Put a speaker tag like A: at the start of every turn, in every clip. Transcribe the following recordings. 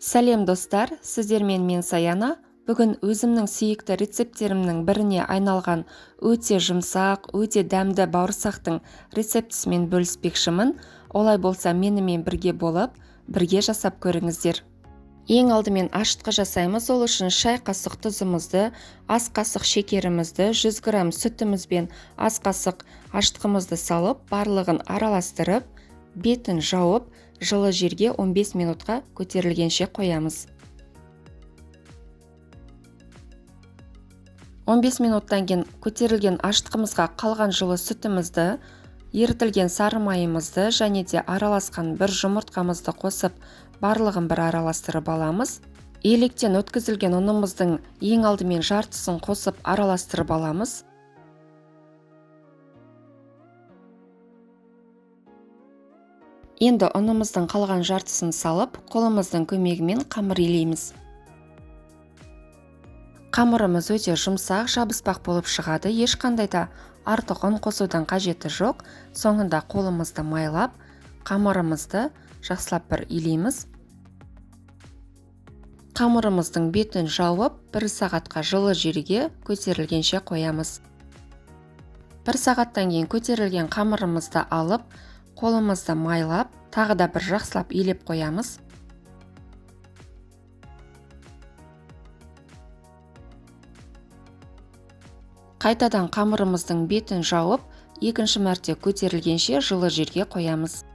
A: Сәлем достар, сіздермен мен Саяна. Бүгін өзімнің сүйікті рецепттерімнің біріне айналған өте жұмсақ, өте дәмді бауырсақтың рецептісімен бөліспекшімін. Олай болса менімен бірге болып, бірге жасап көріңіздер. Ең алдымен ашытқы жасаймыз. Ол үшін шай қасық тұзымызды, ас қасық шекерімізді, 100 грамм сүтіміз бен ас қасық ашытқымызды салып, барлығын араластырып, бетін жауып, жылы жерге 15 минутқа көтерілгенше қоямыз. 15 минуттан кейін көтерілген ашытқымызға қалған жылы сүтімізді, ерітілген сары майымызды және де араласқан бір жұмыртқамызды қосып, барлығын бір араластырып аламыз. Електен өткізілген ұнымыздың ең алдымен жартысын қосып араластырып аламыз. Енді ұнымыздың қалған жартысын салып, қолымыздың көмегімен қамыр илейміз. Қамырымыз өте жұмсақ, жабыспақ болып шығады. Ешқандай да артық ұн қосудан қажеті жоқ. Соңында қолымызды майлап, қамырымызды жақсылап бір илейміз. Қамырымыздың бетін жауып, 1 сағатқа жылы жерге көтерілгенше қоямыз. 1 сағаттан кейін көтерілген қамырымызды алып, қолымызды майлап, тағы да бір жақсылап илеп қоямыз. Қайтадан қамырымыздың бетін жауып, екінші мәрте көтерілгенше жылы жерге қоямыз.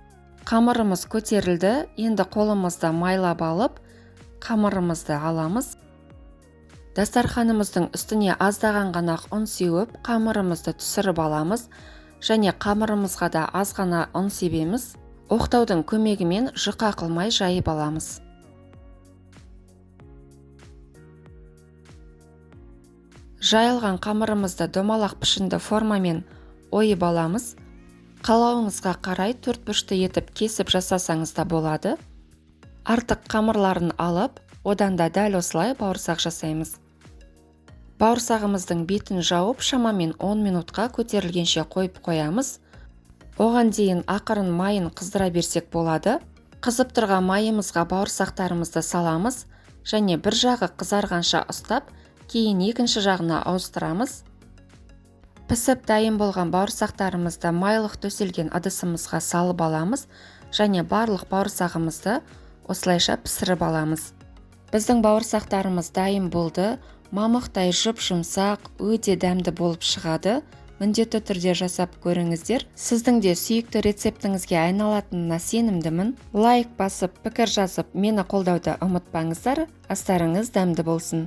A: Қамырымыз көтерілді, енді қолымызды майлап алып, қамырымызды аламыз. Дастарханымыздың үстіне аздаған ғана ұн сеуіп, қамырымызды түсіріп аламыз. Және қамырымызға да аз ғана ұн себеміз. Оқтаудың көмегімен жұқа қылмай жайып аламыз. Жайылған қамырымызды домалақ пішінді формамен ойып аламыз. Қалауыңызға қарай 4 бұрышты етіп кесіп жасасаңыз да болады. Артық қамырларын алып, одан да дәл осылай бауырсақ жасаймыз. Бауырсағымыздың бетін жауып, шамамен 10 минутқа көтерілгенше қойып қоямыз. Оған дейін ақырын майын қыздыра берсек болады. Қызып тұрған майымызға бауырсақтарымызды саламыз және бір жағы қызарғанша ұстап, кейін екінші жағына ауыстырамыз. Пісіп дайын болған бауырсақтарымызды майлық төселген ыдысымызға салып аламыз және барлық бауырсағымызды осылайша пісіріп аламыз. Біздің бауырсақтарымыз дайын болды. Мамықтай жұп-жұмсақ, өте дәмді болып шығады. Міндетті түрде жасап көріңіздер. Сіздің де сүйікті рецептіңізге айналатынына сенімдімін. Лайк басып, пікір жазып, мені қолдауды ұмытпаңыздар. Астарыңыз дәмді болсын.